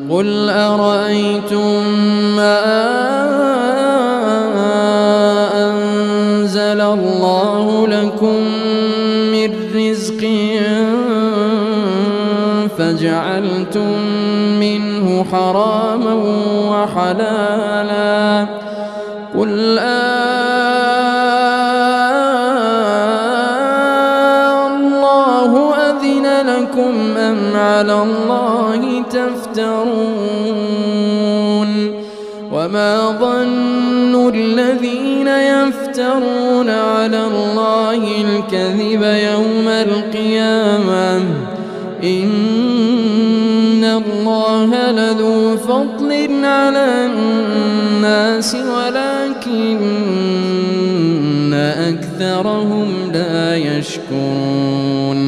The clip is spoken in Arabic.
قل أرأيتم ما أنزل الله لكم من رزق فجعلتم منه حراما وحلالا قل الله أذن لكم أم على الله تفترون وما ظن الذين يفترون على الله الكذب يوم القيامة إن الله لذو فضل على الناس ولكن أكثرهم لا يشكرون